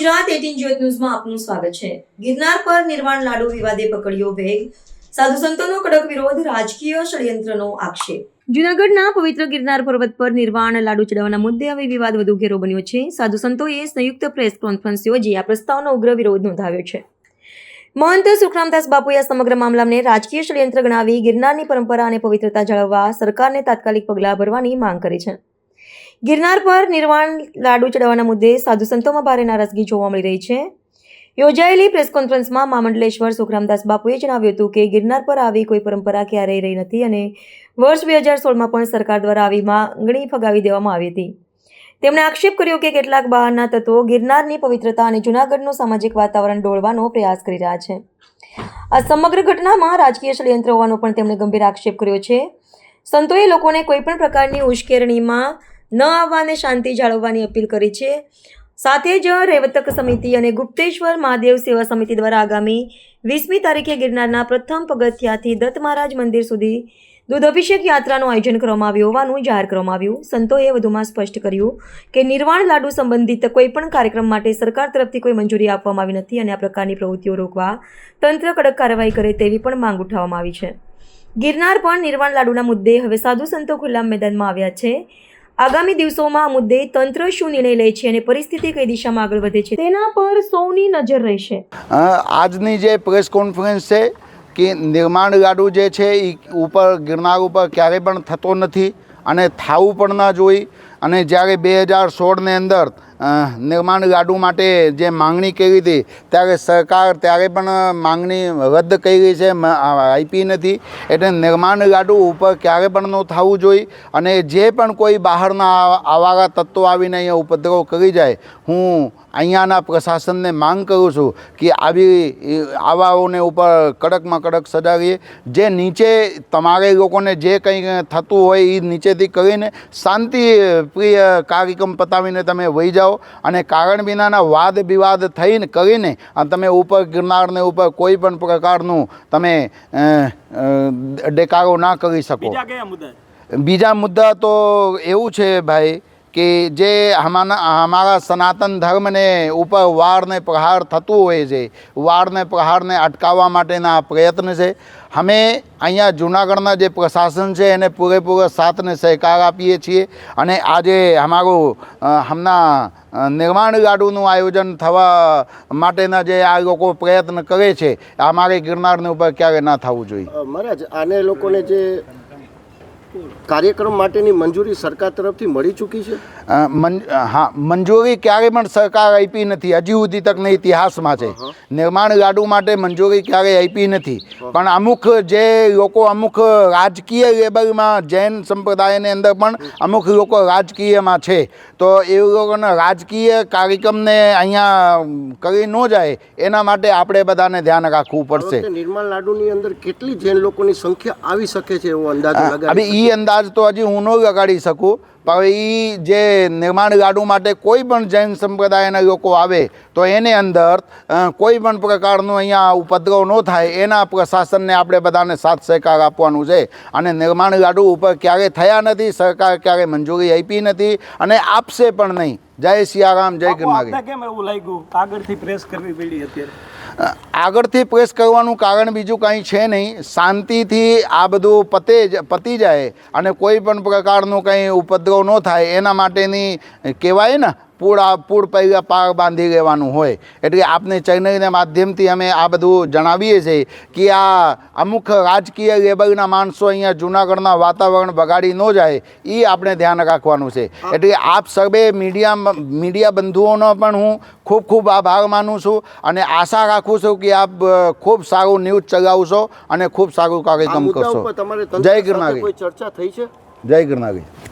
ગુજરાત 18 જ્યોત ન્યૂઝમાં આપનું સ્વાગત છે। ગિરનાર પર નિર્વાણ લાડુ વિવાદે પકડ્યો વેગ, સાધુ સંતોનો કડક વિરોધ, રાજકીય ષડયંત્રનો આક્ષેપ। જૂનાગઢના પવિત્ર ગિરનાર પર્વત પર નિર્વાણ લાડુ ચડાવવાના મુદ્દે હવે વિવાદ વધુ ઘેરો બન્યો છે। સાધુ સંતોએ સંયુક્ત પ્રેસ કોન્ફરન્સ યોજી આ પ્રસ્તાવનો ઉગ્ર વિરોધ નોંધાવ્યો છે। महंत सुखरामदास बापुए आ समग्र मामलाने राजकीय षड्यंत्र गणावी गिरनारनी परंपरा अने पवित्रता जाळववा सरकारने तात्कालिक पगलां भरवानी मांग करी छे। गिरनार पर निर्वाण लाडू चढ़ाववाना मुद्दे साधु संतोमां भारे नाराजगी जोवा मळी रही छे। योजायेली प्रेस कोन्फरन्समां महामंडलेश्वर सुखरामदास बापुए जणाव्युं हतुं के गिरनार पर आवी कोई परंपरा क्यारेय रही नथी अने वर्ष 2016 पण सरकार द्वारा आवी मांगणी फगावी देवामां आवी हती। તેમણે આક્ષેપ કર્યો કે કેટલાક બહારના તત્વો ગિરનારની પવિત્રતા અને જૂનાગઢનું સામાજિક વાતાવરણ ડોળવાનો પ્રયાસ કરી રહ્યા છે। આ સમગ્ર ઘટનામાં રાજકીય ષડયંત્ર હોવાનો પણ તેમણે ગંભીર આક્ષેપ કર્યો છે। સંતોએ લોકોને કોઈપણ પ્રકારની ઉશ્કેરણીમાં ન આવવાને શાંતિ જાળવવાની અપીલ કરી છે। સાથે જ રેવતક સમિતિ અને ગુપ્તેશ્વર મહાદેવ સેવા સમિતિ દ્વારા આગામી 20મી તારીખે ગિરનારના પ્રથમ પગથિયાથી દત્ત મહારાજ મંદિર સુધી दूध अभिषेक यात्राનું આયોજન કરવામાં આવ્યું હોવાનું જાહેર કરવામાં આવ્યું। સંતોએ વધુમાં સ્પષ્ટ કર્યું કે નિર્વાણ લાડુ સંબંધિત કોઈપણ કાર્યક્રમ માટે સરકાર તરફથી કોઈ મંજૂરી આપવામાં આવી નથી અને આ પ્રકારની પ્રવૃત્તિઓ રોકવા તંત્ર કડક કાર્યવાહી કરે તેવી પણ માંગ ઉઠાવવામાં આવી છે। ગિરનાર પર નિર્વાણ લાડુના મુદ્દે હવે સાધુ સંતો ખુલ્લા મેદાનમાં આવ્યા છે। આગામી દિવસોમાં આ મુદ્દે તંત્ર શું નિર્ણય લે છે અને પરિસ્થિતિ કઈ દિશામાં આગળ વધે છે તેના પર સૌની નજર રહેશે। આજની જે પ્રેસ કોન્ફરન્સ છે કે નિર્માણ લાડુ જે છે એ ઉપર ગિરનાર ઉપર ક્યારેય પણ થતો નથી અને થાવું પણ ના જોઈ। અને જ્યારે 2016ની અંદર નિર્માણ લાડુ માટે જે માંગણી કરી હતી ત્યારે સરકાર ત્યારે પણ માંગણી રદ કરી છે, આપી નથી। એટલે નિર્માણ લાડુ ઉપર ક્યારે પણ ન થવું જોઈએ અને જે પણ કોઈ બહારના આવારા તત્વો આવીને અહીંયા ઉપદ્રવ કરી જાય, હું અહીંયાના પ્રશાસનને માંગ કરું છું કે આવાઓને ઉપર કડકમાં કડક સજા કરીએ। જે નીચે તમારે લોકોને જે કંઈ થતું હોય એ નીચેથી કરીને શાંતિપ્રિય કાર્યક્રમ પતાવીને તમે વહી જાઓ અને કારણ વિનાના વાદ વિવાદ થઈને કરીને તમે ઉપર ગિરનારને ઉપર કોઈ પણ પ્રકારનું તમે દેખાડો ના કરી શકો। બીજા મુદ્દા તો એવું છે ભાઈ કે જે हमारा सनातन धर्म ने ऊपर वार ने प्रहार थतु होय छे, वार ने प्रहार ने अटकाववा माटेना प्रयत्न छे। हमें अहींया जूनागढ़ना जे प्रशासन छे एने पूरेपूरो साथ ने सहकार आपीए छीए अने आजे हमारो हमना निर्माण लाडूनुं आयोजन थवा माटेना जे आ लोको प्रयत्न करे छे अमारे गिरनारने उपर क्यारे ना थवुं जोईए। महाराज आने लोकोने जे कार्यक्रम माटेनी मंजूरी सरकार तरफथी मળી चूकी है? हाँ, मंजूरी क्यारे पण सरकार आपी नथी, हजी सुधी तकने इतिहासमां छे। निर्माण लाडू माटे मंजूरी क्यारे आपी नथी पण अमुक जे लोको अमुक राजकीय लेवलमां जैन संप्रदायने अंदर पण अमुक लोको राजकीयमां छे तो ए लोकोना राजकीय कार्यक्रमने अहींया करी न जाए एना माटे आपणे बधाने ध्यान राखવું પડશે। निर्माण लाडूनी अंदर केटली जैन लोकोनी संख्या आवी शके छे एवो अंदाज लगावी? अभी ई अंदाज तो हजी हूँ न लगाड़ी सकूँ पर ई जे निर्माण लाडू माटे कोई पण जैन संप्रदायना लोको आवे तो एने अंदर कोई पण प्रकारनो अहींया उपद्रव न थाय एना प्रशासनने आपणे बधाने साथ सहकार आपवानुं छे। अने निर्माण लाडू उपर क्यारे थया नथी, सरकार क्यारे मंजूरी आपी नथी अने आपशे पण नहीं। जय सियाराम, जय गिरनारी। केम एवुं लाग्युं આગળથી પ્રેસ કરવી પડી અત્યારે? આગળથી પ્રેસ કરવાનું કારણ બીજું કંઈ છે નહીં, શાંતિથી આ બધું પતી જાય અને કોઈ પણ પ્રકારનું કંઈ ઉપદ્રવ ન થાય એના માટેની કહેવાય ને પૂળ પહેલાં પાર બાંધી લેવાનું હોય। એટલે આપને ચેનલના માધ્યમથી અમે આ બધું જણાવીએ છીએ કે આ અમુક રાજકીય લેવલના માણસો અહીંયા જૂનાગઢના વાતાવરણ બગાડી ન જાય એ આપણે ધ્યાન રાખવાનું છે। એટલે આપ સર્વે મીડિયા બંધુઓનો પણ હું ખૂબ ખૂબ આભાર માનું છું અને આશા રાખું છું કે આપ ખૂબ સારું ન્યૂઝ ચલાવશો અને ખૂબ સારું કાર્યક્રમ કરશો। જય गिरनारी। કોઈ ચર્ચા થઈ છે? જય गिरनारी।